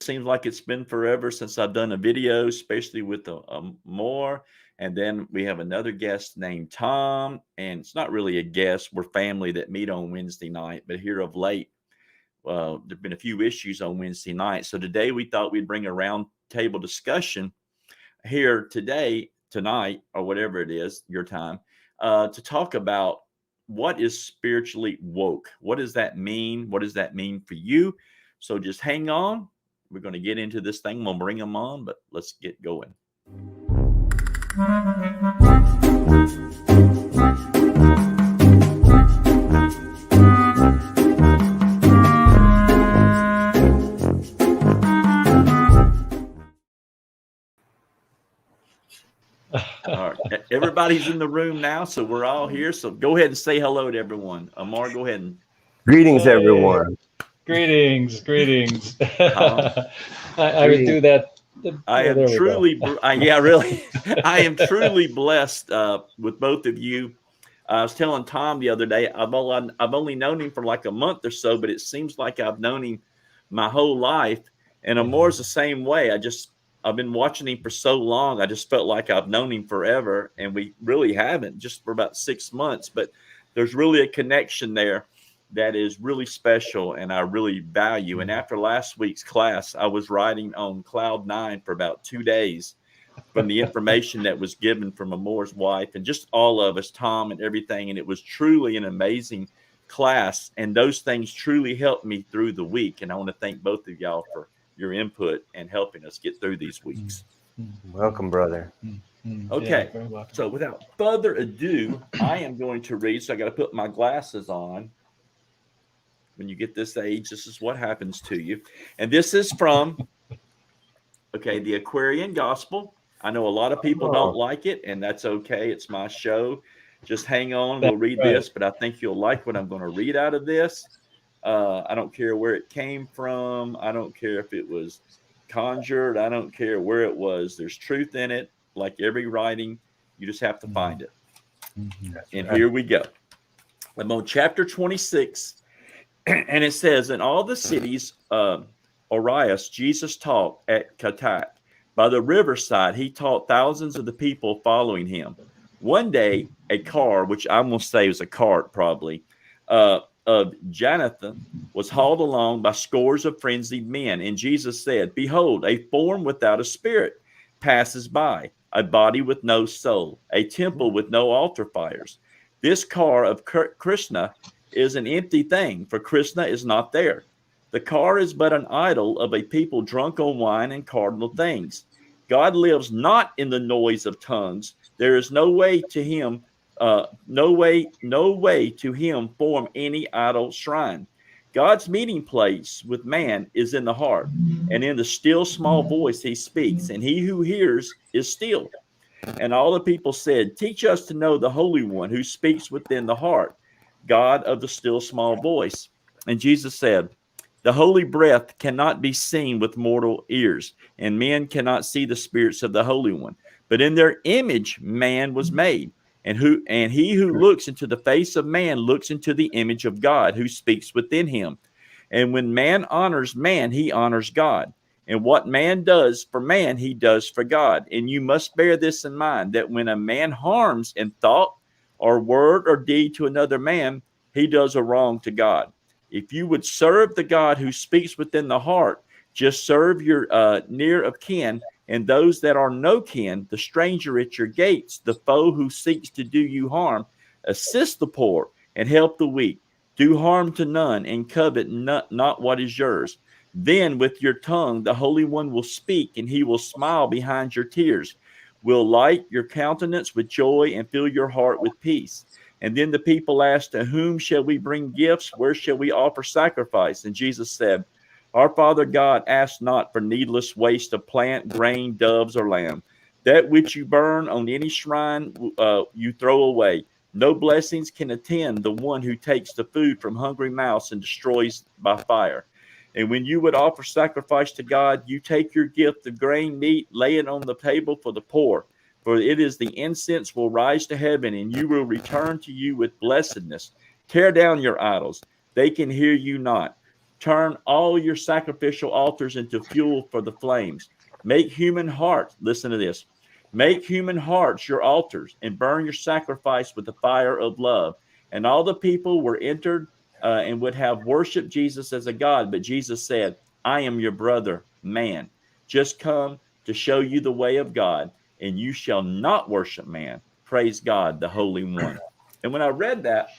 seems like it's been forever since I've done a video, especially with more. And then we have another guest named Tom, and it's not really a guest. We're family that meet on Wednesday night, but here of late, there've been a few issues on Wednesday night. So today we thought we'd bring a round table discussion here tonight, or whatever it is, your time, to talk about what is spiritually woke. What does that mean? What does that mean for you? So just hang on. We're going to get into this thing. We'll bring them on, but let's get going. All right. Everybody's in the room now, so we're all here. So go ahead and say hello to everyone. Amar, go ahead and greetings, everyone. Greetings. I would do that. I am truly, really, I am truly blessed with both of you. I was telling Tom the other day, I've only known him for like a month or so, but it seems like I've known him my whole life. And Amar's the same way. I've been watching him for so long. I just felt like I've known him forever, and we really haven't, just for about 6 months. But there's really a connection there that is really special, and I really value. And after last week's class, I was riding on cloud 9 for about 2 days from the information that was given from Amar's wife and just all of us, Tom and everything. And it was truly an amazing class, and those things truly helped me through the week. And I want to thank both of y'all for your input and helping us get through these weeks. Welcome, brother. Okay, so without further ado, I am going to read. So I got to put my glasses on. When you get this age, this is what happens to you. And this is from, the Aquarian Gospel. I know a lot of people don't like it, and that's okay. It's my show. Just hang on. We'll read this, but I think you'll like what I'm going to read out of this. I don't care where it came from. I don't care if it was conjured. I don't care where it was. There's truth in it. Like every writing, you just have to find it. And here we go. I'm on chapter 26, and it says, in all the cities of Arius, Jesus taught at Katat. By the riverside, he taught thousands of the people following him. One day, a car, which I'm going to say was a cart probably, of Jonathan was hauled along by scores of frenzied men. And Jesus said, behold, a form without a spirit passes by, a body with no soul, a temple with no altar fires. This car of Krishna is an empty thing, for Krishna is not there. The car is but an idol of a people drunk on wine and cardinal things. God lives not in the noise of tongues. There is no way to him no way to him form any idol shrine. God's meeting place with man is in the heart, and in the still small voice he speaks, and he who hears is still. And all the people said, teach us to know the Holy One who speaks within the heart, God of the still small voice. And Jesus said, the holy breath cannot be seen with mortal ears, and men cannot see the spirits of the Holy One. But in their image man was made. And he who looks into the face of man looks into the image of God who speaks within him. And when man honors man, he honors God. And what man does for man, he does for God. And you must bear this in mind, that when a man harms in thought or word or deed to another man, he does a wrong to God. If you would serve the God who speaks within the heart, just serve your near of kin, and those that are no kin, the stranger at your gates, the foe who seeks to do you harm. Assist the poor and help the weak. Do harm to none and covet not what is yours. Then with your tongue the Holy One will speak, and he will smile behind your tears, will light your countenance with joy and fill your heart with peace. And then the people asked, to whom shall we bring gifts? Where shall we offer sacrifice? And Jesus said, our Father God asks not for needless waste of plant, grain, doves, or lamb. That which you burn on any shrine you throw away. No blessings can attend the one who takes the food from hungry mouths and destroys by fire. And when you would offer sacrifice to God, you take your gift of grain, meat, lay it on the table for the poor. For it is the incense will rise to heaven, and you will return to you with blessedness. Tear down your idols. They can hear you not. Turn all your sacrificial altars into fuel for the flames. Make human hearts, listen to this, make human hearts your altars and burn your sacrifice with the fire of love. And all the people were entered and would have worshiped Jesus as a God. But Jesus said, I am your brother, man. Just come to show you the way of God, and you shall not worship man. Praise God, the Holy One. And when I read that,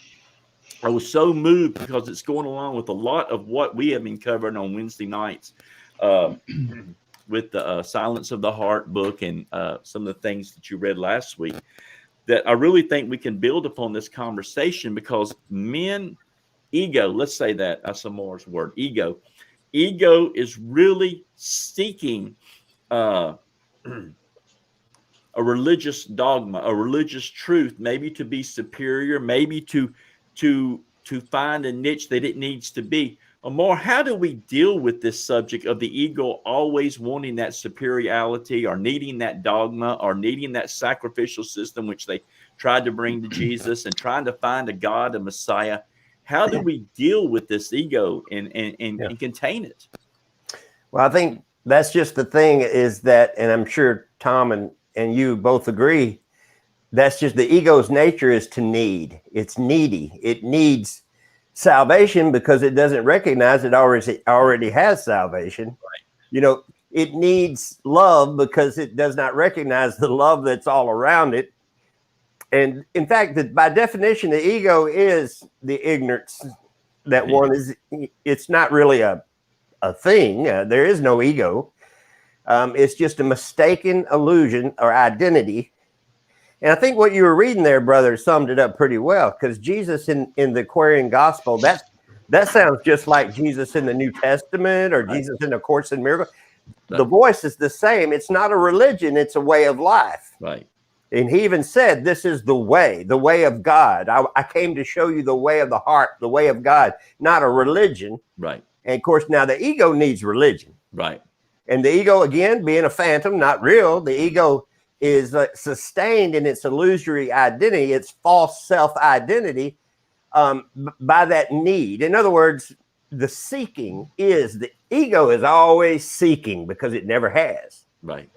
I was so moved because it's going along with a lot of what we have been covering on Wednesday nights with the Silence of the Heart book and some of the things that you read last week, that I really think we can build upon this conversation because men, ego, let's say that, that's a Moore's word, ego is really seeking a religious dogma, a religious truth, maybe to be superior, maybe to find a niche that it needs to be. Amor, how do we deal with this subject of the ego always wanting that superiority or needing that dogma or needing that sacrificial system, which they tried to bring to Jesus and trying to find a God, a Messiah? How do we deal with this ego and contain it? Well, I think that's just the thing is that, and I'm sure Tom and you both agree, that's just the ego's nature is to need. It's needy. It needs salvation because it doesn't recognize it already has salvation. Right. You know, it needs love because it does not recognize the love that's all around it. And in fact, by definition, the ego is the ignorance that one is. It's not really a thing. There is no ego. It's just a mistaken illusion or identity. And I think what you were reading there, brother, summed it up pretty well, because Jesus in the Aquarian Gospel, that sounds just like Jesus in the New Testament or Right. Jesus in A Course in Miracles. Right. The voice is the same. It's not a religion. It's a way of life. Right. And he even said, this is the way of God. I came to show you the way of the heart, the way of God, not a religion. Right. And of course, now the ego needs religion. Right. And the ego, again, being a phantom, not real, the ego is sustained in its illusory identity, its false self-identity by that need. In other words, the seeking is, the ego is always seeking because it never has. Right.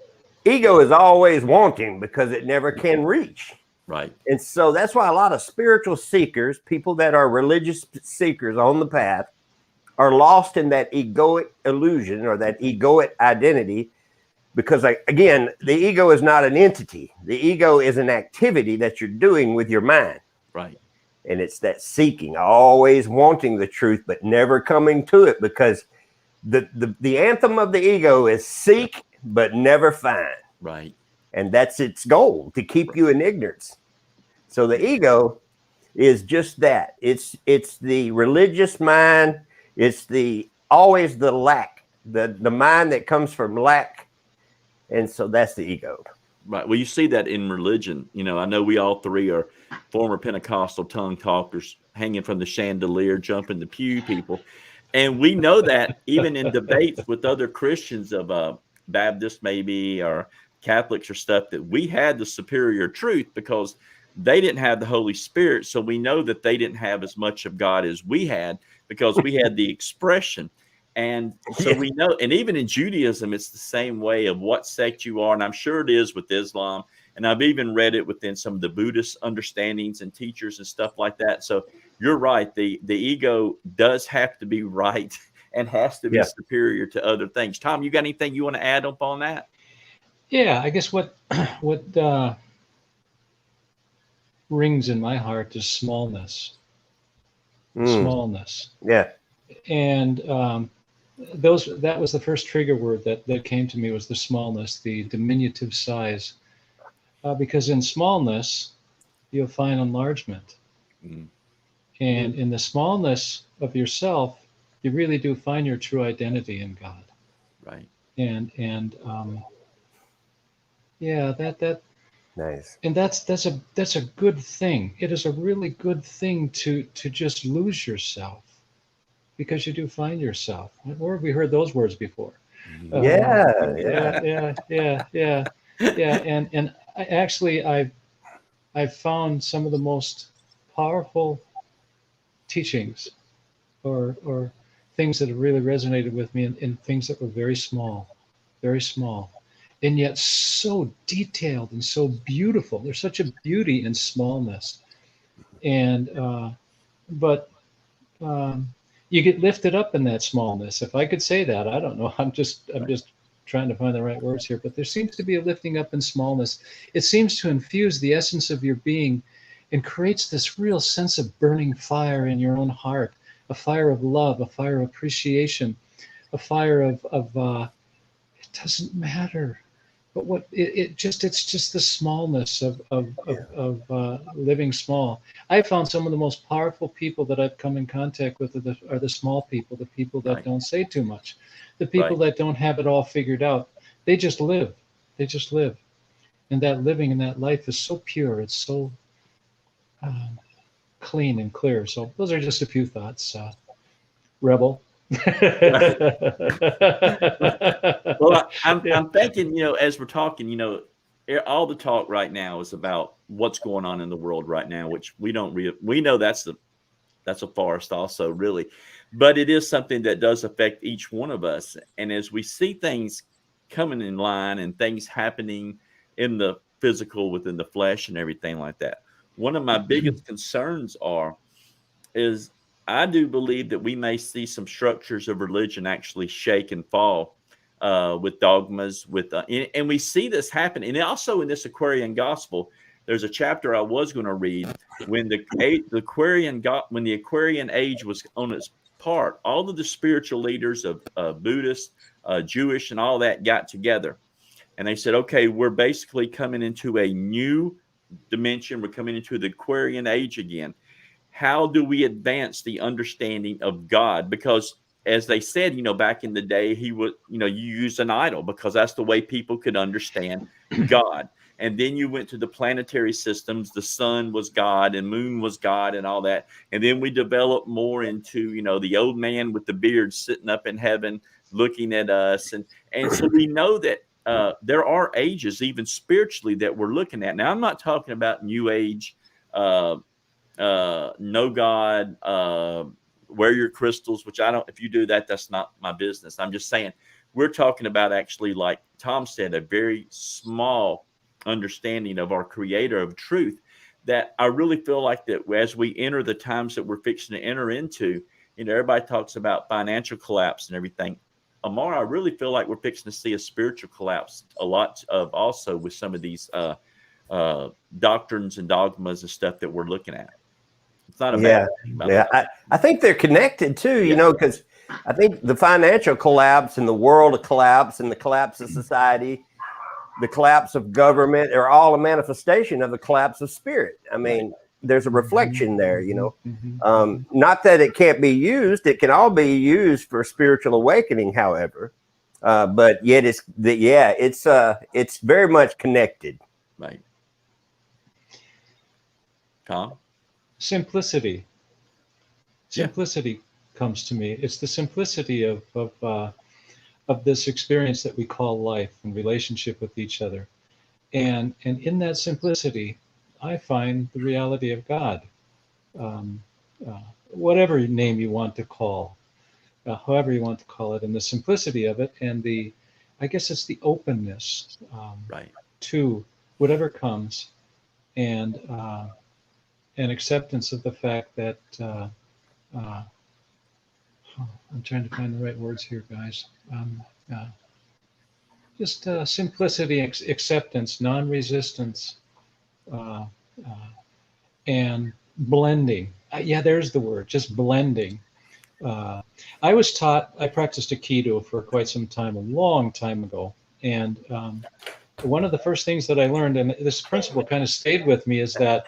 Ego is always wanting because it never can reach. Right. And so that's why a lot of spiritual seekers, people that are religious seekers on the path, are lost in that egoic illusion or that egoic identity. Because, again, the ego is not an entity. The ego is an activity that you're doing with your mind. Right. And it's that seeking, always wanting the truth, but never coming to it, because the anthem of the ego is seek, but never find. Right. And that's its goal, to keep you in ignorance. So the ego is just that. It's the religious mind. It's always the lack, the mind that comes from lack. And so that's the ego. Right. Well, you see that in religion. You know, I know we all three are former Pentecostal tongue talkers, hanging from the chandelier, jumping the pew people. And we know that even in debates with other Christians of Baptists maybe or Catholics or stuff, that we had the superior truth because they didn't have the Holy Spirit. So we know that they didn't have as much of God as we had because we had the expression. And so we know, and even in Judaism, it's the same way of what sect you are. And I'm sure it is with Islam. And I've even read it within some of the Buddhist understandings and teachers and stuff like that. So you're right. The ego does have to be right and has to be superior to other things. Tom, you got anything you want to add up on that? Yeah, I guess what rings in my heart is smallness. Smallness. Yeah. And that was the first trigger word that came to me, was the smallness, the diminutive size. Because in smallness, you'll find enlargement. Mm. And in the smallness of yourself, you really do find your true identity in God. Right. And yeah, that Nice. and that's a good thing. It is a really good thing to just lose yourself, because you do find yourself. Where have we heard those words before? Yeah. And I've found some of the most powerful teachings or things that have really resonated with me in things that were very small, and yet so detailed and so beautiful. There's such a beauty in smallness, and but you get lifted up in that smallness. If I could say that, I don't know. I'm just trying to find the right words here, but there seems to be a lifting up in smallness. It seems to infuse the essence of your being and creates this real sense of burning fire in your own heart, a fire of love, a fire of appreciation, a fire of it doesn't matter. But what it's just the smallness of living small. I found some of the most powerful people that I've come in contact with are the small people, the people that Right. don't say too much, the people Right. that don't have it all figured out. They just live. They just live, and that living and that life is so pure. It's so clean and clear. So those are just a few thoughts, Rebel. Well, I'm Yeah. I'm thinking, as we're talking, all the talk right now is about what's going on in the world right now, which we know that's a farce also, really, but it is something that does affect each one of us. And as we see things coming in line and things happening in the physical, within the flesh and everything like that, one of my biggest concerns is I do believe that we may see some structures of religion actually shake and fall with dogmas, and we see this happen. And also in this Aquarian gospel, there's a chapter I was going to read when the Aquarian age was on its part. All of the spiritual leaders of Buddhist, Jewish, and all that got together, and they said, "Okay, we're basically coming into a new dimension. We're coming into the Aquarian age again. How do we advance the understanding of God?" Because as they said, back in the day, he would, you use an idol because that's the way people could understand God. And then you went to the planetary systems. The sun was God and moon was God and all that. And then we developed more into, the old man with the beard sitting up in heaven looking at us. And so we know that there are ages, even spiritually, that we're looking at. Now, I'm not talking about New Age, no God, wear your crystals, which I don't, if you do that, that's not my business. I'm just saying, we're talking about actually, like Tom said, a very small understanding of our creator of truth, that I really feel like that as we enter the times that we're fixing to enter into, everybody talks about financial collapse and everything. Amar, I really feel like we're fixing to see a spiritual collapse, a lot of also with some of these doctrines and dogmas and stuff that we're looking at. It's not a bad thing. I think they're connected too, Yeah. because I think the financial collapse and the world collapse and the collapse of society, the collapse of government are all a manifestation of the collapse of spirit. I mean, there's a reflection there, not that it can't be used. It can all be used for spiritual awakening, however, but yet it's very much connected. Right. Tom? Simplicity comes to me. It's the simplicity of this experience that we call life and relationship with each other, and in that simplicity, I find the reality of God, whatever name you want to call, however you want to call it, and the simplicity of it, and I guess it's the openness to whatever comes, and acceptance of the fact that I'm trying to find the right words here, guys. Just simplicity, acceptance, non-resistance, and blending. There's the word, just blending. I was taught, I practiced Aikido for quite some time, a long time ago. And one of the first things that I learned, and this principle kind of stayed with me, is that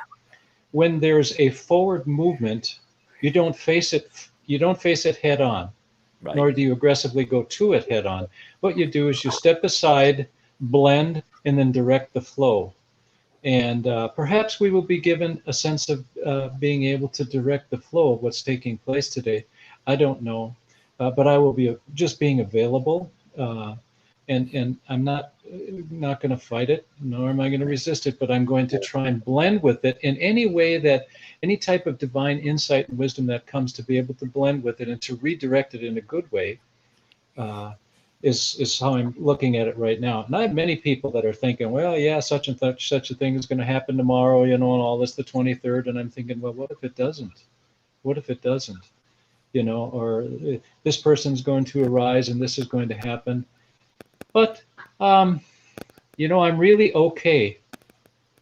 when there's a forward movement, you don't face it head on, nor do you aggressively go to it head on. What you do is you step aside, blend, and then direct the flow. And perhaps we will be given a sense of being able to direct the flow of what's taking place today. I don't know, but I will be just being available and I'm not going to fight it, nor am I going to resist it, but I'm going to try and blend with it in any way that any type of divine insight and wisdom that comes, to be able to blend with it and to redirect it in a good way. Is how I'm looking at it right now. And I have many people that are thinking, well, yeah, such and such a thing is going to happen tomorrow, and all this, the 23rd. And I'm thinking, well, what if it doesn't? What if it doesn't? Or this person's going to arise and this is going to happen. But, I'm really okay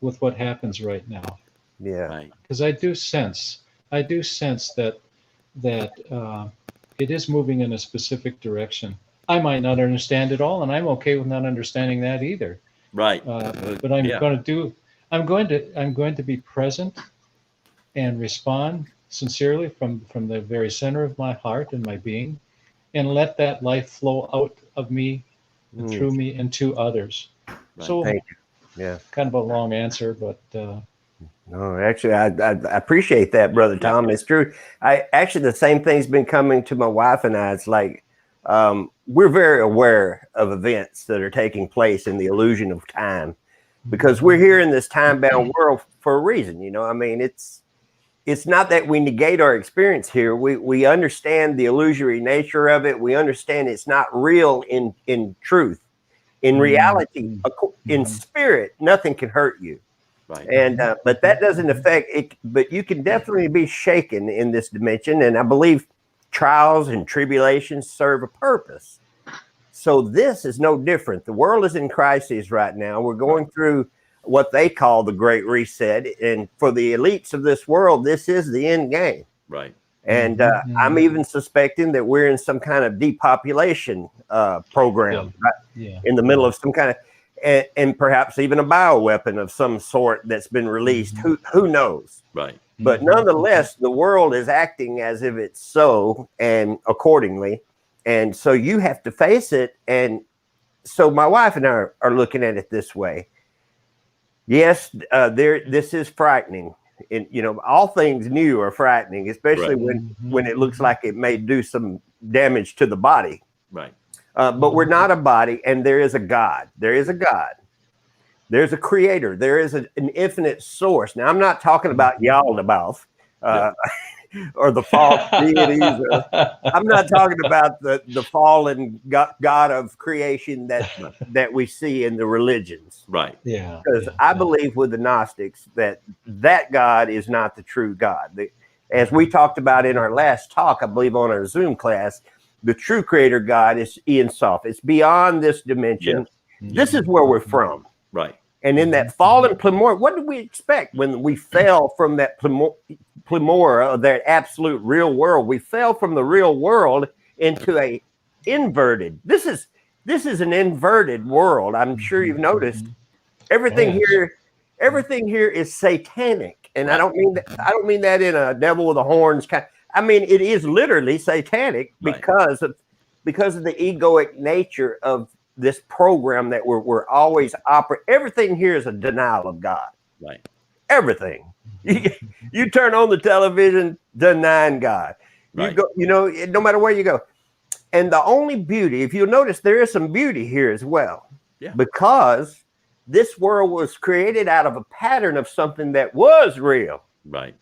with what happens right now. Yeah. Right. Because I do sense that it is moving in a specific direction. I might not understand it all, and I'm okay with not understanding that either. Right. But I'm going to be present and respond sincerely from the very center of my heart and my being, and let that life flow out of me and through me and to others. Right. So, Thank you. Yeah. kind of a long answer, but No, actually, I appreciate that, Brother Tom. It's true. The same thing's been coming to my wife and I. It's like, we're very aware of events that are taking place in the illusion of time, because we're here in this time-bound world for a reason. I mean, it's not that we negate our experience here. We understand the illusory nature of it. We understand it's not real in truth. In reality, in spirit, nothing can hurt you. Right. And but that doesn't affect it. But you can definitely be shaken in this dimension, and I believe trials and tribulations serve a purpose. So this is no different. The world is in crisis right now. We're going through what they call the Great Reset, and for the elites of this world, this is the end game. Right. And I'm even suspecting that we're in some kind of depopulation program, right? In the middle of some kind of. And perhaps even a bioweapon of some sort that's been released. Who knows? Right. But nonetheless, the world is acting as if it's so, and accordingly. And so you have to face it. And so my wife and I are looking at it this way. Yes, this is frightening. And, all things new are frightening, especially when it looks like it may do some damage to the body. Right. But we're not a body, and there is a God. There is a God. There's a creator. There is an infinite source. Now, I'm not talking about Yaldabaoth or the false deities. I'm not talking about the fallen God of creation that we see in the religions. Right. Yeah. Because I believe with the Gnostics that God is not the true God. As we talked about in our last talk, I believe on our Zoom class, the true creator God is Ein Sof. It's beyond this dimension. Yes. This is where we're from. Right. And in that fallen Plemora, what did we expect when we fell from that Plemora, that absolute real world? We fell from the real world into a inverted. This is an inverted world. I'm sure you've noticed. Everything here is satanic, and I don't mean that in a devil with the horns kind. I mean, it is literally satanic because of the egoic nature of this program that we're always operating. Everything here is a denial of God. Right. Everything. You turn on the television, denying God. Right. You go, no matter where you go. And the only beauty, if you'll notice, there is some beauty here as well. Yeah. Because this world was created out of a pattern of something that was real. Right.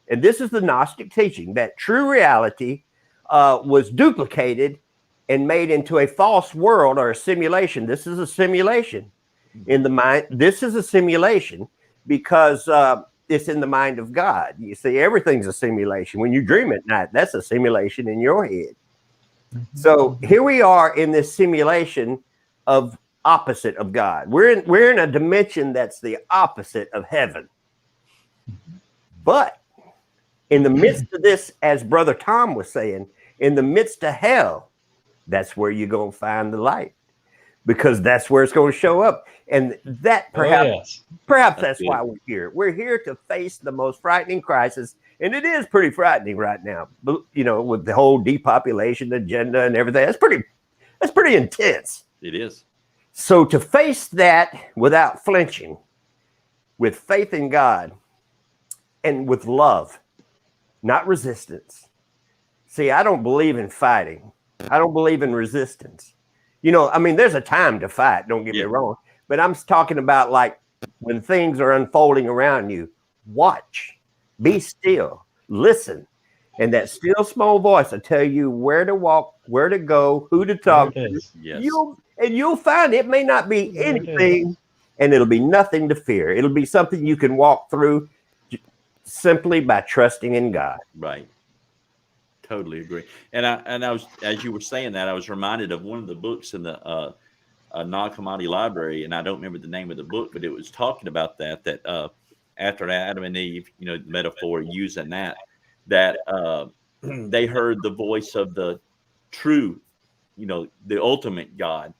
And this is the Gnostic teaching, that true reality was duplicated and made into a false world or a simulation. This is a simulation in the mind. This is a simulation because it's in the mind of God. You see, everything's a simulation. When you dream at night, that's a simulation in your head. So here we are in this simulation of opposite of God. We're in a dimension that's the opposite of heaven. But in the midst of this, as Brother Tom was saying, in the midst of hell, that's where you're going to find the light, because that's where it's going to show up. And that perhaps that's why we're here. We're here to face the most frightening crisis. And it is pretty frightening right now, with the whole depopulation agenda and everything. That's pretty intense. It is. So to face that without flinching, with faith in God and with love, not resistance. See, I don't believe in fighting. I don't believe in resistance. You know, I mean, there's a time to fight, don't get me Yeah. wrong, but I'm talking about like when things are unfolding around you, watch, be still, listen. And that still small voice will tell you where to walk, where to go, who to There talk it to. is. Yes. You'll find it may not be There it is. anything, and it'll be nothing to fear. It'll be something you can walk through simply by trusting in God. Right. Totally agree. And I was, as you were saying that, I was reminded of one of the books in the non-commodity library, and I don't remember the name of the book, but it was talking about that after Adam and Eve, you know, the metaphor using that they heard the voice of the true, you know, the ultimate God,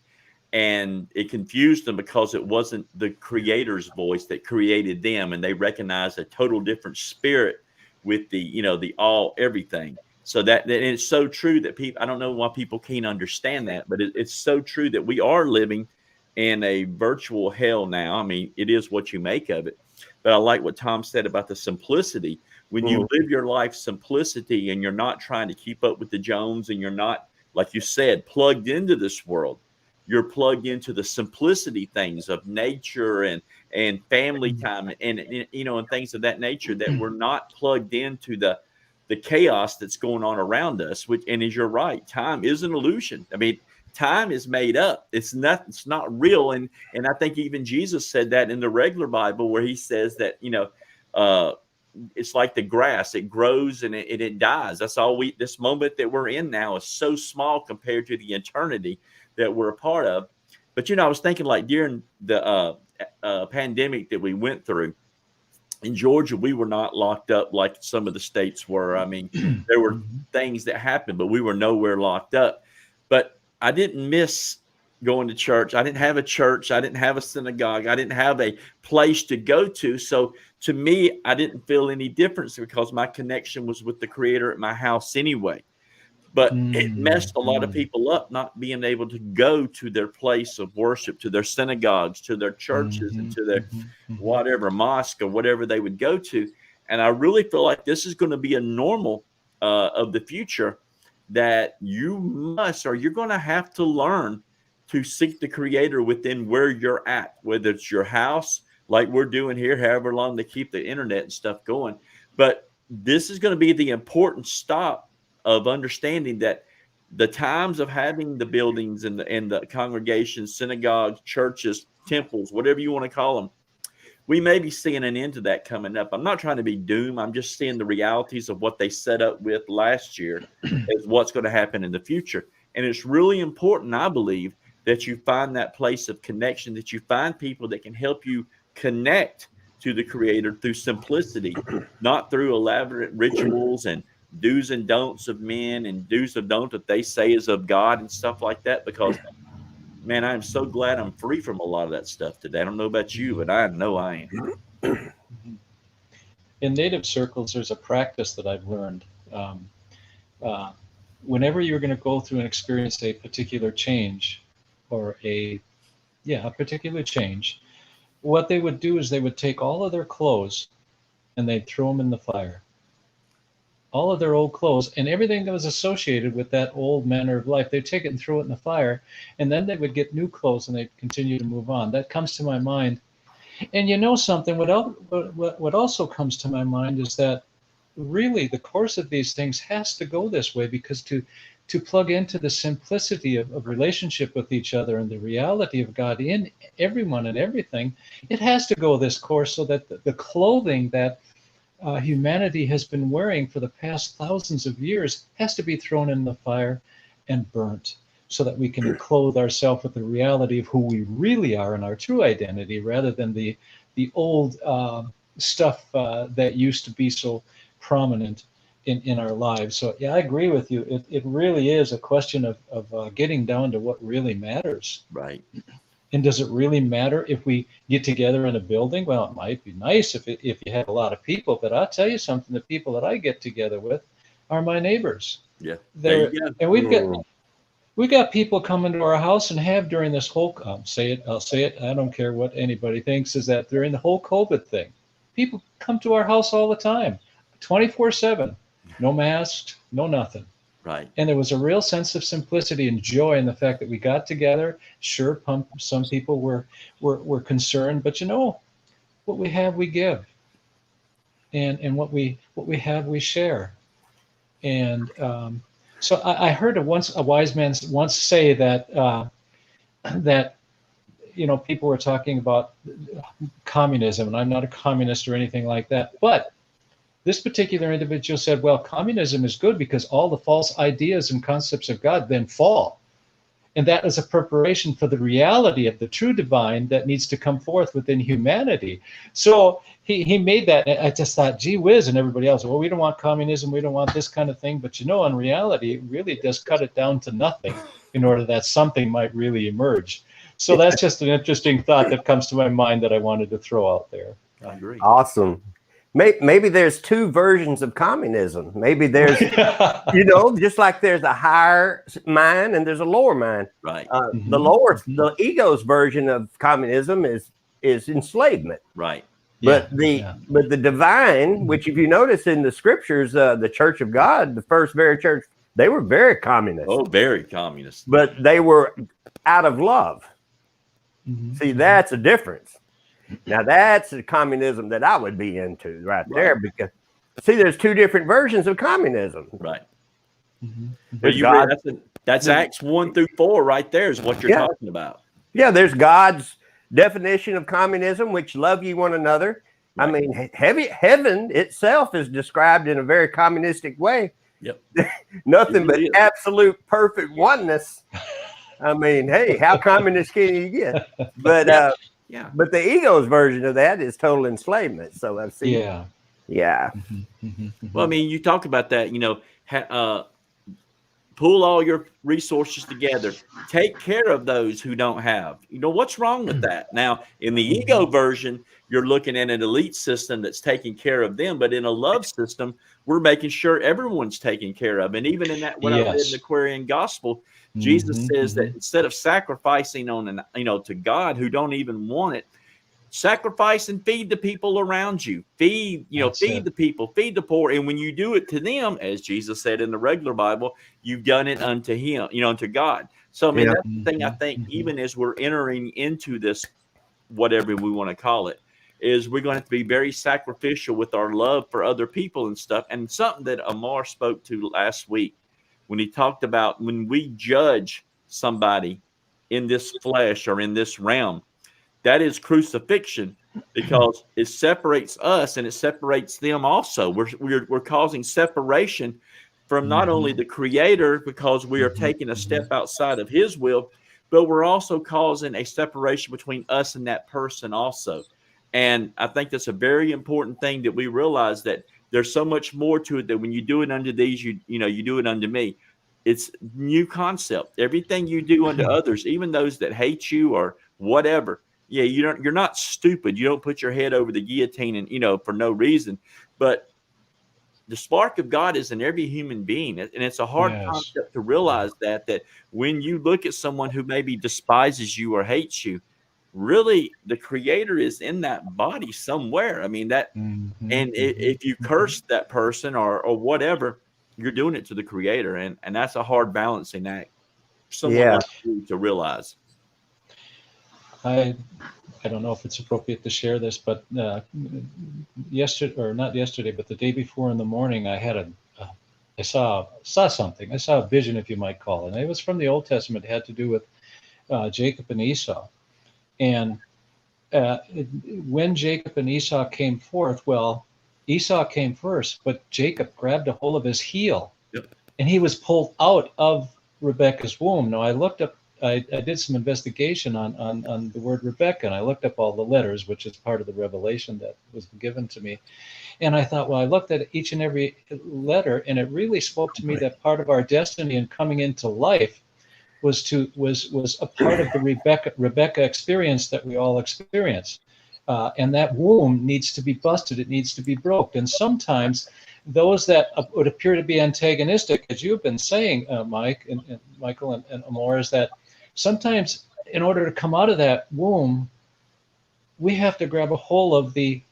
and it confused them because it wasn't the creator's voice that created them, and they recognized a total different spirit with the, you know, the all everything. So that it's so true that people, I don't know why people can't understand that, but it's so true that we are living in a virtual hell now. I mean, it is what you make of it. But I like what Tom said about the simplicity. When you live your life simplicity and you're not trying to keep up with the Jones, and you're not, like you said, plugged into this world, you're plugged into the simplicity things of nature and family time and you know, and things of that nature, that we're not plugged into the chaos that's going on around us. Which, and as you're right, time is an illusion. I mean, time is made up. It's not real. And I think even Jesus said that in the regular Bible, where he says that, you know, it's like the grass, it grows and it dies. That's all this moment that we're in now is so small compared to the eternity that we're a part of. But, you know, I was thinking, like, during the pandemic that we went through in Georgia, we were not locked up like some of the states were. I mean, there were things that happened, but we were nowhere locked up. But I didn't miss going to church. I didn't have a church. I didn't have a synagogue. I didn't have a place to go to. So to me, I didn't feel any difference because my connection was with the Creator at my house anyway. But it messed a lot of people up not being able to go to their place of worship, to their synagogues, to their churches, and to their whatever mosque or whatever they would go to. And I really feel like this is going to be a normal of the future, that you must, or you're going to have to learn to seek the Creator within where you're at, whether it's your house, like we're doing here, however long they keep the internet and stuff going. But this is going to be the important stop of understanding that the times of having the buildings and the congregations, synagogues, churches, temples, whatever you want to call them, we may be seeing an end to that coming up. I'm not trying to be doom. I'm just seeing the realities of what they set up with last year is what's going to happen in the future. And it's really important, I believe, that you find that place of connection, that you find people that can help you connect to the Creator through simplicity, not through elaborate rituals and do's and don'ts of men and do's and don'ts that they say is of God and stuff like that. Because, man, I'm so glad I'm free from a lot of that stuff today. I don't know about you, but I know I am. In Native circles, there's a practice that I've learned. Whenever you're going to go through and experience a particular change, or a particular change, what they would do is they would take all of their clothes and they'd throw them in the fire. All of their old clothes and everything that was associated with that old manner of life, they'd take it and throw it in the fire, and then they would get new clothes and they'd continue to move on. That comes to my mind. And you know something, what also comes to my mind is that really the course of these things has to go this way, because to plug into the simplicity of relationship with each other and the reality of God in everyone and everything, it has to go this course, so that the clothing that humanity has been wearing for the past thousands of years has to be thrown in the fire and burnt, so that we can clothe ourselves with the reality of who we really are and our true identity, rather than the old stuff that used to be so prominent in our lives. So yeah, I agree with you. It really is a question of getting down to what really matters. Right. And does it really matter if we get together in a building? Well, it might be nice if you have a lot of people, but I'll tell you something, the people that I get together with are my neighbors. Yeah. There you go. And we've got people coming to our house and have during this whole, I'll say it, I don't care what anybody thinks, is that during the whole COVID thing, people come to our house all the time, 24/7, no masks, no nothing. Right. And there was a real sense of simplicity and joy in the fact that we got together. Sure, some people were concerned, but what we have, we give, and what we have, we share. And so I heard a wise man once say that that people were talking about communism, and I'm not a communist or anything like that, but this particular individual said, well, communism is good because all the false ideas and concepts of God then fall. And that is a preparation for the reality of the true divine that needs to come forth within humanity. So he made that. I just thought, gee whiz, and everybody else, well, we don't want communism, we don't want this kind of thing. But in reality, it really does cut it down to nothing in order that something might really emerge. So that's just an interesting thought that comes to my mind that I wanted to throw out there. I agree. Awesome. Maybe there's two versions of communism. Maybe there's, just like there's a higher mind and there's a lower mind. Right. The ego's version of communism is enslavement. Right. But the divine, which if you notice in the scriptures, the Church of God, the first very church, they were very communist. Oh, very communist. But they were out of love. See, that's a difference. Now that's the communism that I would be into right there, because see, there's two different versions of communism. Right. There's That's Acts 1-4 right there is what you're talking about. Yeah, there's God's definition of communism, which love ye one another. Right. I mean, heaven itself is described in a very communistic way. Yep. Nothing but absolute perfect oneness. I mean, hey, how communist can you get? But but the ego's version of that is total enslavement. So I've seen. Yeah. Well, I mean, you talk about that. Pull all your resources together. Take care of those who don't have. What's wrong with that? Now, in the ego version, you're looking at an elite system that's taking care of them. But in a love system, we're making sure everyone's taken care of. And even in that, when I read in the Aquarian Gospel, Jesus says that instead of sacrificing on to God who don't even want it, sacrifice and feed the people around you. Feed the people, feed the poor. And when you do it to them, as Jesus said in the regular Bible, you've done it unto him, unto God. So I mean, that's the thing I think, even as we're entering into this, whatever we want to call it, is we're going to have to be very sacrificial with our love for other people and stuff. And something that Amar spoke to last week, when he talked about when we judge somebody in this flesh or in this realm, that is crucifixion, because it separates us and it separates them also. We're causing separation from not only the Creator, because we are taking a step outside of his will, but we're also causing a separation between us and that person also. And I think that's a very important thing, that we realize that there's so much more to it, that when you do it unto these, you do it unto me. It's new concept. Everything you do unto others, even those that hate you or whatever. Yeah, you're not stupid. You don't put your head over the guillotine and for no reason. But the spark of God is in every human being, and it's a hard concept to realize that when you look at someone who maybe despises you or hates you, really the Creator is in that body somewhere. I mean that, and if you curse that person or whatever, you're doing it to the Creator, and that's a hard balancing act for someone like you to realize. I don't know if it's appropriate to share this, but yesterday, or not yesterday, but the day before in the morning, I had I saw something. I saw a vision, if you might call it. And it was from the Old Testament. It had to do with Jacob and Esau. And when Jacob and Esau came forth, well, Esau came first, but Jacob grabbed a hold of his heel, and he was pulled out of Rebekah's womb. Now, I looked up, I did some investigation on the word Rebecca, and I looked up all the letters, which is part of the revelation that was given to me. And I thought, well, I looked at each and every letter, and it really spoke to me that part of our destiny in coming into life was a part of the Rebecca experience that we all experience. And that womb needs to be busted. It needs to be broken. And sometimes those that would appear to be antagonistic, as you've been saying, Mike and Michael and Amor, is that sometimes in order to come out of that womb, we have to grab a hold of the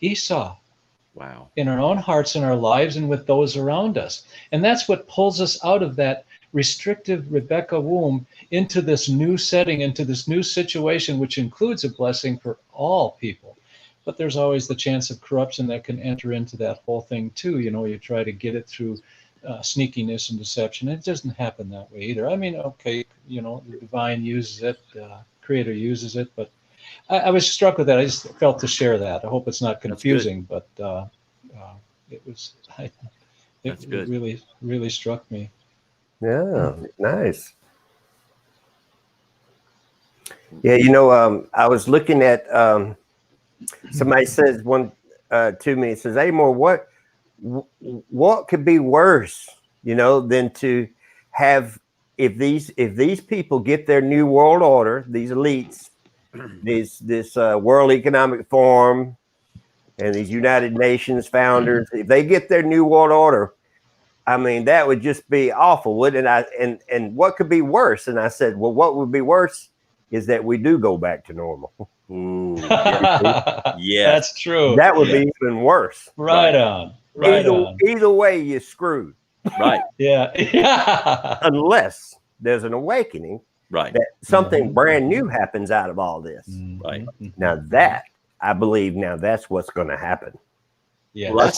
Esau. Wow. in our own hearts and our lives and with those around us. And that's what pulls us out of that restrictive Rebecca womb into this new setting, into this new situation, which includes a blessing for all people. But there's always the chance of corruption that can enter into that whole thing too. You know, you try to get it through sneakiness and deception. It doesn't happen that way either. I mean, okay, you know, the divine uses it, Creator uses it, but I was struck with that. I just felt to share that. I hope it's not confusing, but it was. It really, really struck me. Yeah, nice. Yeah, you know, I was looking at somebody says one to me. It says, "Amor, what could be worse, you know, than to have if these people get their new world order, these elites, this World Economic Forum, and these United Nations founders, if they get their new world order, I mean, that would just be awful, wouldn't it? And what could be worse?" And I said, well, what would be worse is that we do go back to normal. Ooh, yeah. That's true. That would be even worse. Right on. Right on. Either way, you're screwed. Right. Yeah. Unless there's an awakening, right, that something brand new happens out of all this. Right. Now that, I believe, now that's what's going to happen. Yeah. Well,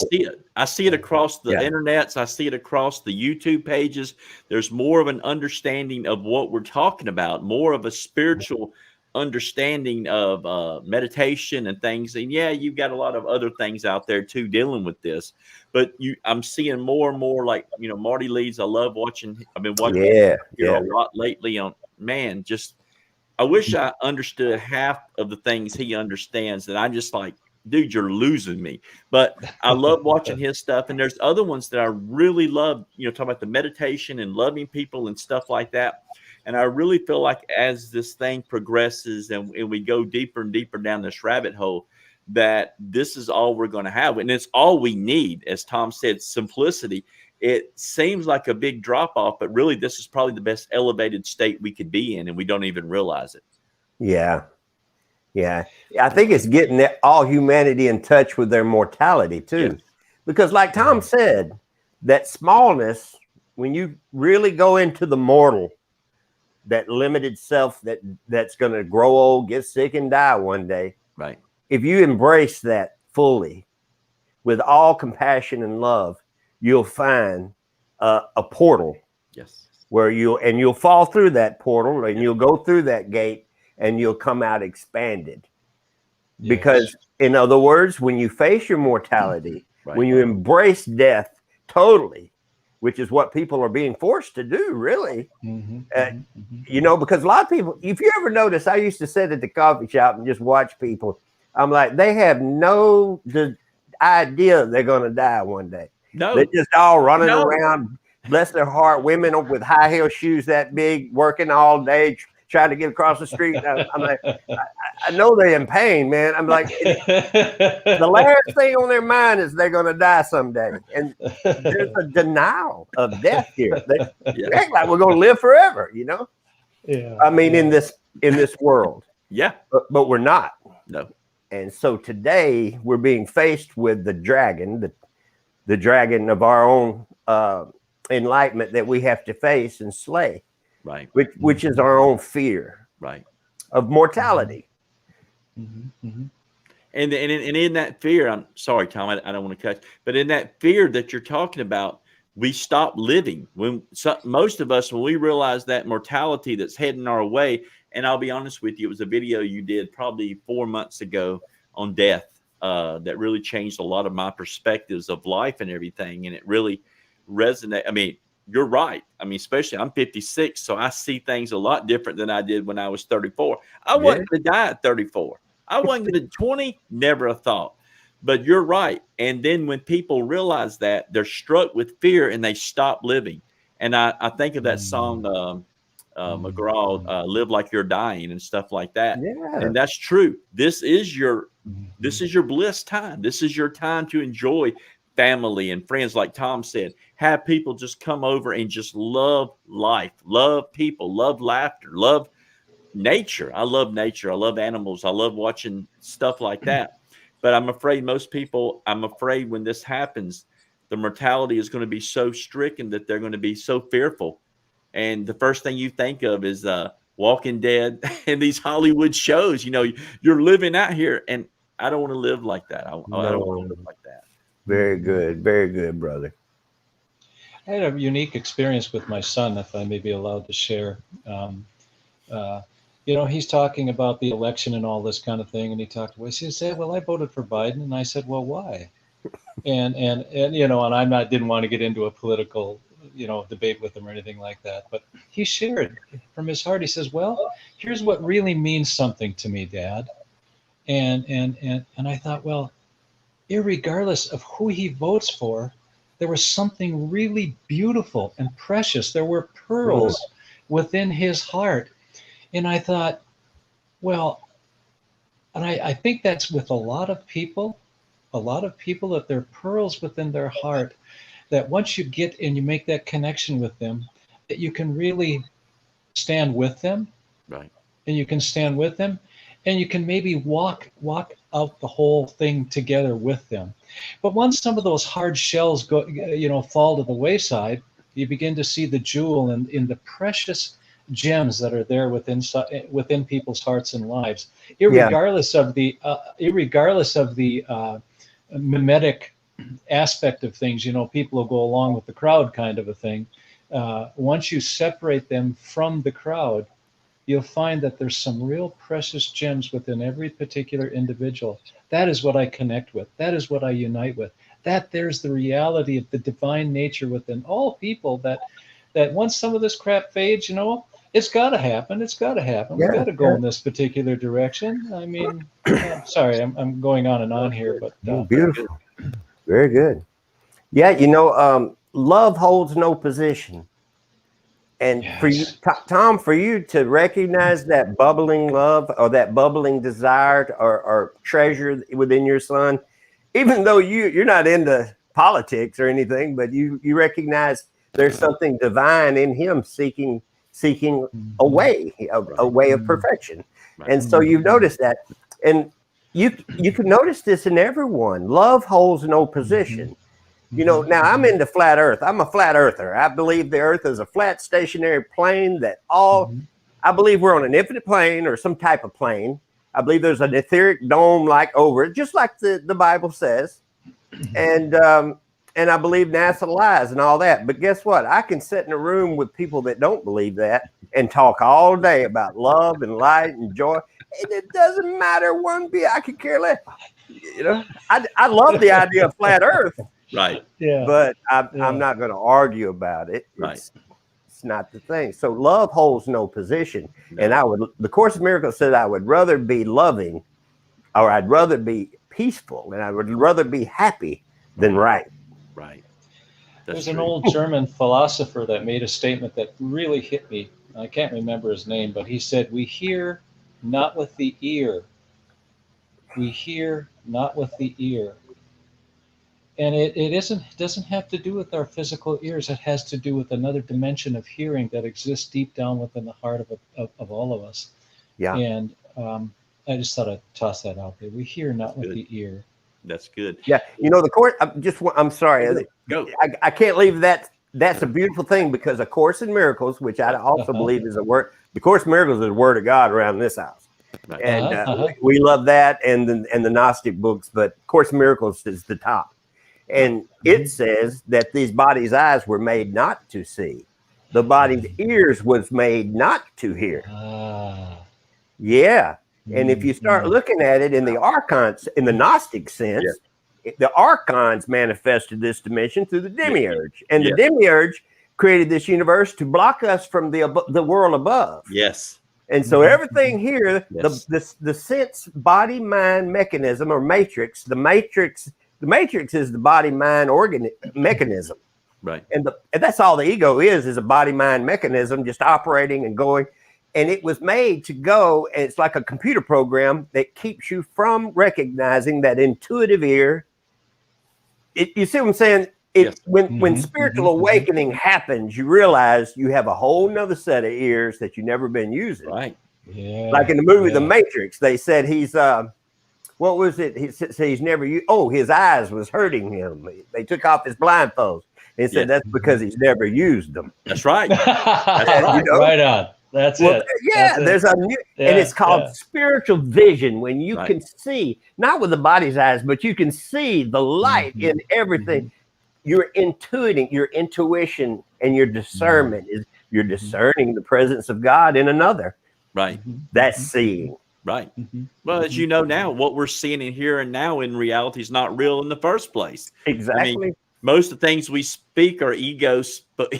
I see it across the internets. I see it across the YouTube pages. There's more of an understanding of what we're talking about, more of a spiritual understanding of meditation and things. And yeah, you've got a lot of other things out there too dealing with this. But I'm seeing more and more, like, you know, Marty Leeds. I love watching. I've been watching a lot lately on, man, just I wish I understood half of the things he understands. That I'm just like, dude, you're losing me. But I love watching his stuff. And there's other ones that I really love, you know, talking about the meditation and loving people and stuff like that. And I really feel like as this thing progresses and we go deeper and deeper down this rabbit hole, that this is all we're going to have. And it's all we need. As Tom said, simplicity. It seems like a big drop off, but really this is probably the best elevated state we could be in, and we don't even realize it. Yeah. Yeah. I think it's getting all humanity in touch with their mortality too. Yes. Because like Tom said, that smallness, when you really go into the mortal, that limited self that's going to grow old, get sick, and die one day. Right. If you embrace that fully with all compassion and love, you'll find a portal. Yes. Where you'll fall through that portal, and you'll go through that gate, and you'll come out expanded. Yes. Because, in other words, when you face your mortality, when you embrace death totally, which is what people are being forced to do, really. You know, because a lot of people, if you ever notice, I used to sit at the coffee shop and just watch people. I'm like, they have no idea they're going to die one day. No. They're just all running around, bless their heart, women with high heel shoes that big, working all day, trying to get across the street. I'm like, I know they're in pain, man. I'm like, the last thing on their mind is they're going to die someday. And there's a denial of death here. They act like we're going to live forever, you know? Yeah. I mean, in this world. Yeah. But we're not. No. And so today we're being faced with the dragon, the dragon of our own enlightenment that we have to face and slay. Right. Which is our own fear. Right. Of mortality. And in that fear, I'm sorry, Tom, I don't want to cut, but in that fear that you're talking about, we stop living. Most of us, when we realize that mortality that's heading our way, and I'll be honest with you, it was a video you did probably 4 months ago on death that really changed a lot of my perspectives of life and everything, and it really resonated. I mean, you're right. I mean, especially I'm 56, so I see things a lot different than I did when I was 34. I wasn't going to die at 34. I wasn't going to 20, never a thought. But you're right. And then when people realize that, they're struck with fear and they stop living. And I think of that song, McGraw, Live Like You're Dying and stuff like that. Yeah. And that's true. This is your bliss time. This is your time to enjoy family and friends, like Tom said. Have people just come over and just love life, love people, love laughter, love nature. I love nature. I love animals. I love watching stuff like that. But I'm afraid I'm afraid when this happens, the mortality is going to be so stricken that they're going to be so fearful. And the first thing you think of is Walking Dead and these Hollywood shows. You're living out here, and I don't want to live like that. I don't want to live like that. Very good, brother. I had a unique experience with my son, if I may be allowed to share. He's talking about the election and all this kind of thing, and he said, "Well, I voted for Biden," and I said, "Well, why?" And I didn't want to get into a political debate with him or anything like that, but he shared from his heart. He says, "Well, here's what really means something to me, Dad," and I thought, well, irregardless of who he votes for, there was something really beautiful and precious. There were pearls within his heart. And I thought, well, and I think that's with a lot of people that there are pearls within their heart, that once you get and you make that connection with them, that you can really stand with them. Right. And you can stand with them, and you can maybe walk out the whole thing together with them. But once some of those hard shells fall to the wayside, you begin to see the jewel and in the precious gems that are there within people's hearts and lives, irregardless of the mimetic aspect of things. People will go along with the crowd kind of a thing. Once you separate them from the crowd, you'll find that there's some real precious gems within every particular individual. That is what I connect with. That is what I unite with. There's the reality of the divine nature within all people, that once some of this crap fades, it's got to happen. It's got to happen. We've got to go in this particular direction. I mean, sorry, I'm going on and on here, but beautiful. Very good. Yeah, love holds no position. And for you, Tom, for you to recognize that bubbling love or that bubbling desire or treasure within your son, even though you're not into politics or anything, but you recognize there's something divine in him seeking a way of perfection. Right. And so you've noticed that. And you can notice this in everyone. Love holds no position. Now I'm into flat earth. I'm a flat earther. I believe the earth is a flat stationary plane that I believe we're on an infinite plane or some type of plane. I believe there's an etheric dome over it, just like the Bible says. And I believe NASA lies and all that. But guess what? I can sit in a room with people that don't believe that and talk all day about love and light and joy. And it doesn't matter one bit. I could care less. I love the idea of flat earth. Right. Yeah. But I'm not going to argue about it. Right. It's not the thing. So love holds no position. No. And the Course of Miracles said I would rather be loving, or I'd rather be peaceful, and I would rather be happy than right. Right. There's an old German philosopher that made a statement that really hit me. I can't remember his name, but he said, "We hear not with the ear. We hear not with the ear." And it doesn't have to do with our physical ears. It has to do with another dimension of hearing that exists deep down within the heart of all of us. Yeah. And I just thought I'd toss that out there. We hear not with the ear. That's good. Yeah. The Course, I'm sorry. Go. I can't leave that. That's a beautiful thing, because A Course in Miracles, which I also believe is a word. The Course in Miracles is the word of God around this house. Right. And we love that and the Gnostic books, but Course in Miracles is the top. And it says that these bodies' eyes were made not to see. The body's ears was made not to hear. Yeah. And if you start looking at it in the archons, in the Gnostic sense, the archons manifested this dimension through the demiurge. And the demiurge created this universe to block us from the world above. Yes. And so everything here, the sense body mind mechanism or matrix, the matrix is the body mind mechanism. Right. And that's all the ego is a body mind mechanism just operating and going. And it was made to go, and it's like a computer program that keeps you from recognizing that intuitive ear. You see what I'm saying? When spiritual awakening happens, you realize you have a whole nother set of ears that you've never been using. Right. Yeah. Like in the movie The Matrix, they said he's what was it? He said he's never used. Oh, his eyes was hurting him. They took off his blindfolds. He said that's because he's never used them. That's right. That's right. You know? Right on. That's it. Yeah, That's there's it. a new, and it's called spiritual vision, when you Right. can see, not with the body's eyes, but you can see the light in everything. You're intuiting, your intuition and your discernment is you're discerning the presence of God in another. Right. That's seeing. Right. Well, as you know now, what we're seeing and hearing now in reality is not real in the first place. Exactly. I mean, most of the things we speak are egos, but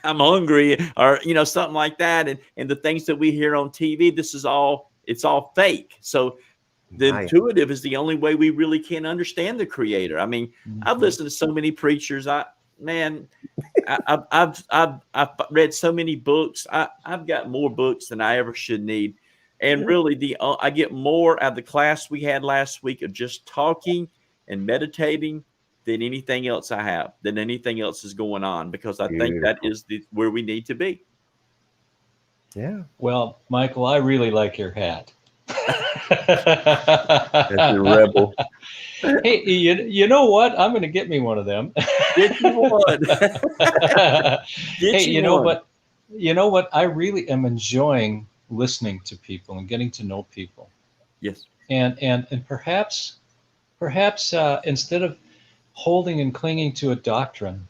I'm hungry, or something like that, and the things that we hear on TV, it's all fake. So the intuitive is the only way we really can understand the Creator. I mean, I've listened to so many preachers. I've read so many books. I've got more books than I ever should need. And really, I get more out of the class we had last week of just talking and meditating than anything else than anything else is going on, because I think that is where we need to be. Yeah. Well, Michael, I really like your hat. That's a rebel. Hey, you know what? I'm going to get me one of them. Get you one. Hey, you know what? I really am enjoying listening to people and getting to know people. Yes. And perhaps instead of holding and clinging to a doctrine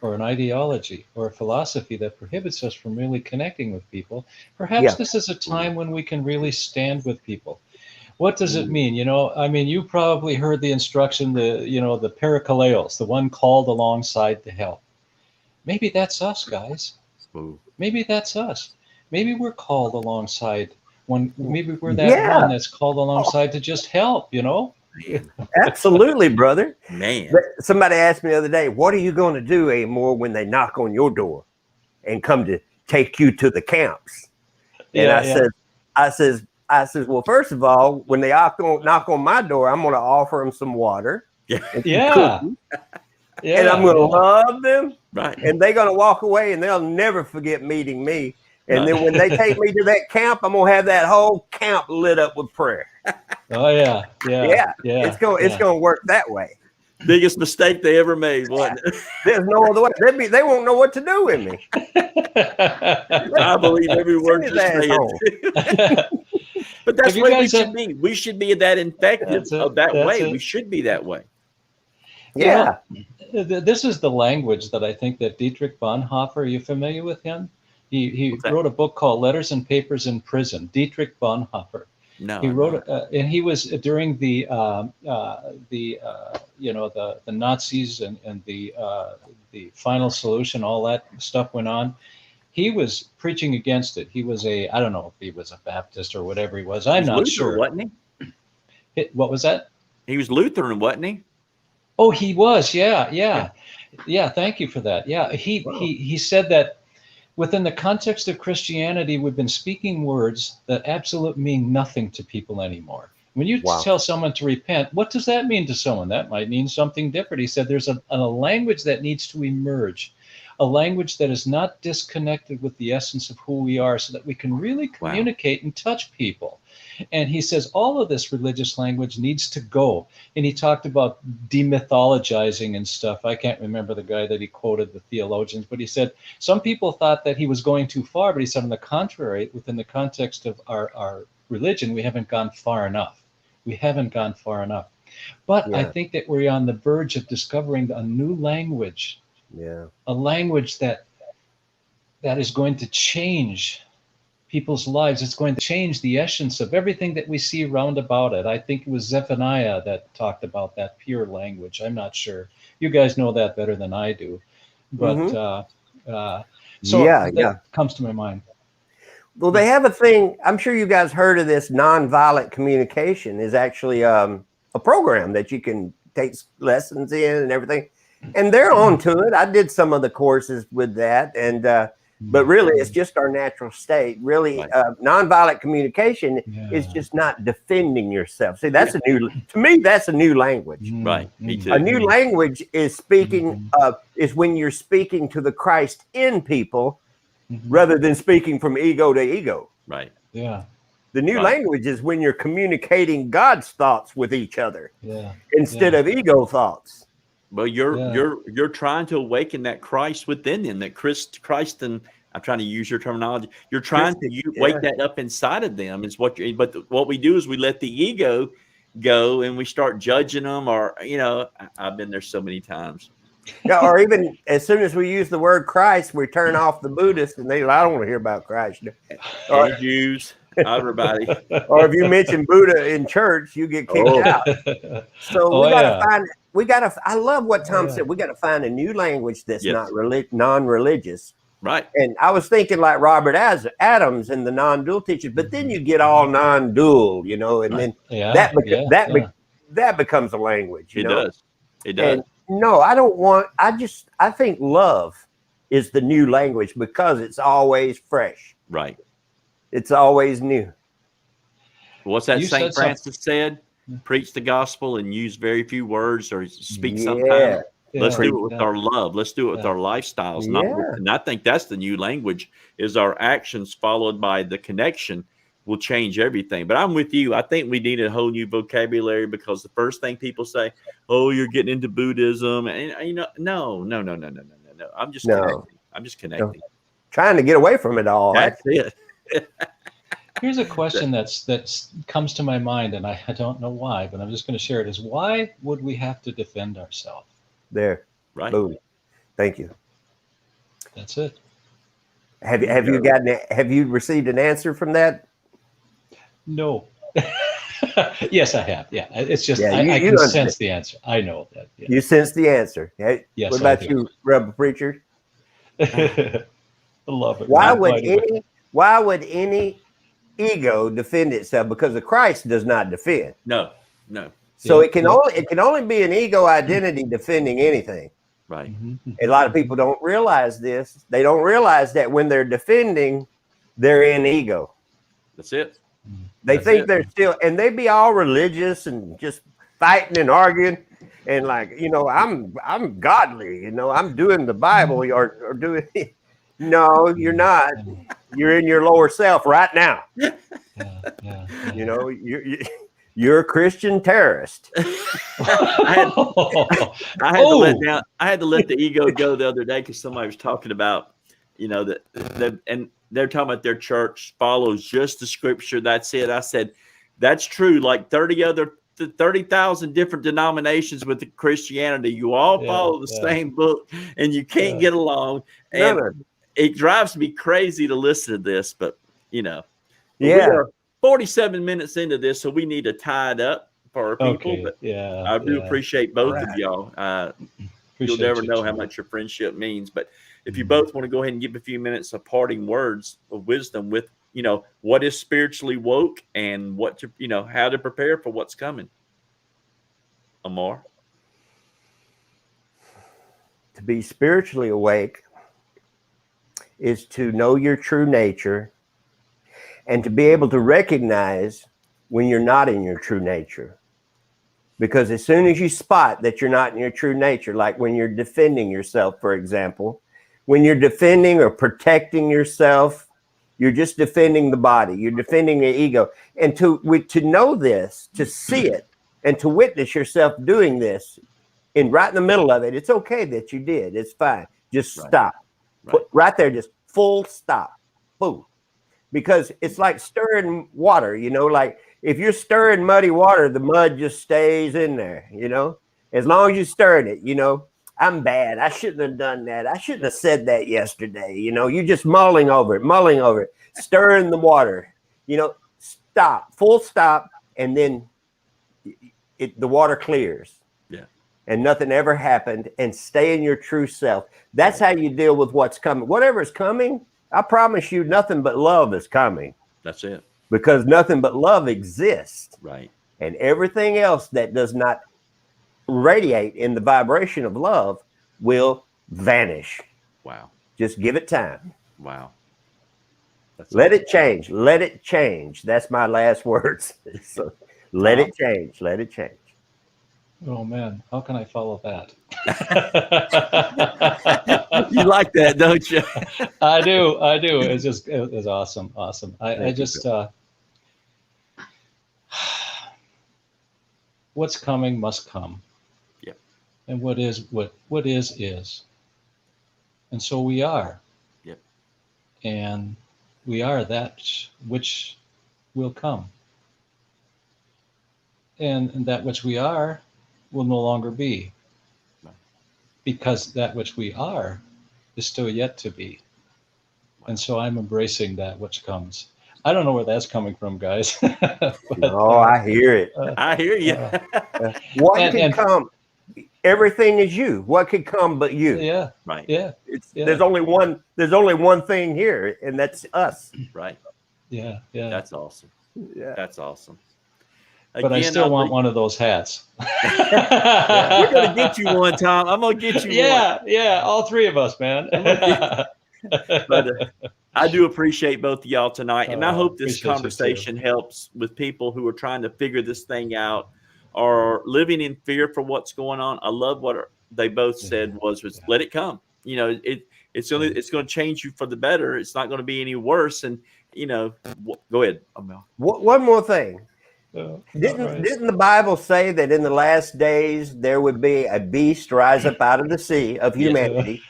or an ideology or a philosophy that prohibits us from really connecting with people, perhaps this is a time when we can really stand with people. What does it mean? I mean, you probably heard the instruction, the parakaleos, the one called alongside to help. Maybe that's us, guys. Maybe that's us. Maybe we're called alongside maybe we're that one that's called alongside to just help, Absolutely, brother. Man. Somebody asked me the other day, what are you going to do anymore when they knock on your door and come to take you to the camps? And I says, well, first of all, when they knock on my door, I'm going to offer them some water. Yeah. And I'm going to love them. Right. And they're going to walk away and they'll never forget meeting me. And then when they take me to that camp, I'm going to have that whole camp lit up with prayer. Oh, yeah. It's going to work that way. Biggest mistake they ever made, wasn't it? There's no other way. They won't know what to do with me. I believe every word you say. But that's the way we should be. We should be that infected that way. We should be that way. Yeah. This is the language that I think that Dietrich Bonhoeffer, are you familiar with him? He wrote a book called Letters and Papers in Prison. Dietrich Bonhoeffer. No, he wrote, and he was during the Nazis and the final solution. All that stuff went on. He was preaching against it. He was I don't know if he was a Baptist or whatever he was. I'm not sure. Wasn't he? What was that? He was Lutheran, wasn't he? Oh, he was. Yeah. Thank you for that. Yeah, he said that. Within the context of Christianity, we've been speaking words that absolutely mean nothing to people anymore. When you tell someone to repent, what does that mean to someone? That might mean something different. He said there's a language that needs to emerge, a language that is not disconnected with the essence of who we are so that we can really communicate and touch people. And he says all of this religious language needs to go. And he talked about demythologizing and stuff. I can't remember the guy that he quoted, the theologians, but he said some people thought that he was going too far, but he said on the contrary, within the context of our religion, we haven't gone far enough. But I think that we're on the verge of discovering a new language, a language that is going to change people's lives. It's going to change the essence of everything that we see round about it. I think it was Zephaniah that talked about that pure language. I'm not sure. You guys know that better than I do. But that comes to my mind. Well, they have a thing. I'm sure you guys heard of this. Nonviolent communication is actually a program that you can take lessons in and everything. And they're on to it. I did some of the courses with that. And but really, it's just our natural state. Really, nonviolent communication is just not defending yourself. See, that's to me, that's a new language. Right. Me too. A new language is speaking, is when you're speaking to the Christ in people rather than speaking from ego to ego. Right. Yeah. The new Right. language is when you're communicating God's thoughts with each other Yeah. instead of ego thoughts. Well, you're trying to awaken that Christ within them, that Christ, and I'm trying to use your terminology. You're trying to wake that up inside of them. Is what. But what we do is we let the ego go, and we start judging them. Or I've been there so many times. Yeah, or even as soon as we use the word Christ, we turn off the Buddhists, and I don't want to hear about Christ. Or Jews, everybody. Or if you mention Buddha in church, you get kicked out. So we gotta find. I love what Tom said. We got to find a new language that's not non-religious. Right. And I was thinking like Robert Adams and the non-dual teachers, but then you get all non-dual, and then that becomes a language. It does. It does. And no, I don't want. I think love is the new language because it's always fresh. Right. It's always new. What's that St. Francis said? Preach the gospel and use very few words or speak sometimes. Let's do it with our love. Let's do it with our lifestyles. And I think that's the new language, is our actions followed by the connection will change everything. But I'm with you. I think we need a whole new vocabulary, because the first thing people say, oh, you're getting into Buddhism. And, no. I'm just connecting. I'm just connecting. Trying to get away from it all. That's it. Here's a question that's comes to my mind, and I don't know why, but I'm just going to share it. Is why would we have to defend ourselves? There, right? Boom. Thank you. That's it. Have you received an answer from that? No. Yes, I have. Yeah, it's just I can sense the answer. I know that. Yeah. You sense the answer. Hey, yes. What about you, Rebel Preacher? I love it. Why would any ego defend itself? Because the Christ does not defend. No. So it can only be an ego identity defending anything. Right. A lot of people don't realize this. They don't realize that when they're defending, they're in ego. That's it. They think they're still, and they be all religious and just fighting and arguing, and like, I'm godly, I'm doing the Bible or doing. No, you're not. You're in your lower self right now. You're a Christian terrorist. I had to let the ego go the other day, because somebody was talking about, and they're talking about their church follows just the scripture. That's it. I said, that's true. Like 30,000 different denominations with the Christianity, you all follow the same book, and you can't get along. And it drives me crazy to listen to this, but we are 47 minutes into this, so we need to tie it up for our people. Okay. But I do appreciate both of y'all. You'll never know how much your friendship means. But if you both want to go ahead and give a few minutes of parting words of wisdom with, what is spiritually woke and what to, how to prepare for what's coming. Amar? To be spiritually awake is to know your true nature and to be able to recognize when you're not in your true nature. Because as soon as you spot that you're not in your true nature, like when you're defending yourself, for example, when you're defending or protecting yourself, you're just defending the body, you're defending the ego. And to know this, to see it, and to witness yourself doing this, right in the middle of it, it's okay that you did. It's fine. Just stop. Right there, just full stop. Boom. Because it's like stirring water, like if you're stirring muddy water, the mud just stays in there, as long as you're stirring it, I'm bad. I shouldn't have done that. I shouldn't have said that yesterday. You're just mulling over it, stirring the water, stop, full stop. And then the water clears. Yeah. And nothing ever happened, and stay in your true self. That's how you deal with what's coming. Whatever's coming, I promise you, nothing but love is coming. That's it. Because nothing but love exists. Right. And everything else that does not radiate in the vibration of love will vanish. Wow. Just give it time. Wow. Let it change. Let it change. That's my last words. So let it change. Let it change. Oh man, how can I follow that? You like that, don't you? I do. It's awesome. I just what's coming must come. Yep. And what is. And so we are. Yep. And we are that which will come. And that which we are will no longer be. Right. Because that which we are is still yet to be. Right. And so I'm embracing that which comes. I don't know where that's coming from, guys. But, I hear it. I hear you. What and- could and- come? Everything is you. What could come but you? Yeah. Right. Yeah. Yeah. There's only one thing here, and that's us. Right. Yeah. Yeah. That's awesome. Yeah. That's awesome. But I still want one of those hats. We're gonna get you one, Tom. I'm gonna get you one. Yeah, all three of us, man. But I do appreciate both of y'all tonight, and I hope this appreciate you too. conversation helps with people who are trying to figure this thing out or living in fear for what's going on. I love what they both said was let it come. You know, it's going to change you for the better. It's not going to be any worse. And you know, go ahead. One more thing. Didn't the Bible say that in the last days there would be a beast rise up out of the sea of humanity?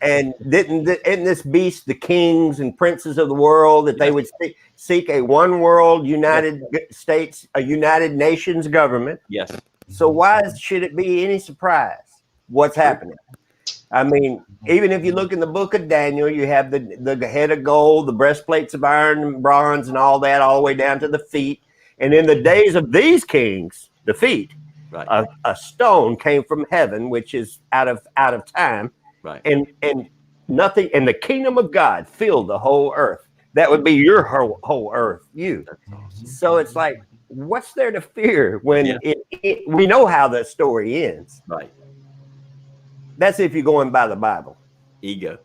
And isn't this beast the kings and princes of the world, that they would seek a one world United States, a United Nations government? Yes. So why should it be any surprise what's happening? I mean, even if you look in the book of Daniel, you have the head of gold, the breastplates of iron and bronze and all that, all the way down to the feet. And in the days of these kings, the feet, right. a stone came from heaven, which is out of time. Right. And nothing, and the kingdom of God filled the whole earth. That would be your whole earth, you. Awesome. So it's like, what's there to fear when we know how the story ends? Right. That's if you're going by the Bible. Ego.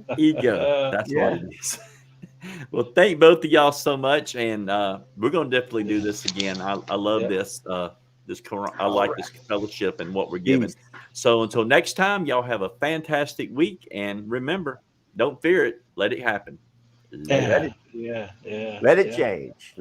That's what it is. Well, thank both of y'all so much, and we're going to definitely do this again. I love this. I like this fellowship and what we're giving. So until next time, y'all have a fantastic week, and remember, don't fear it. Let it happen. Let it change.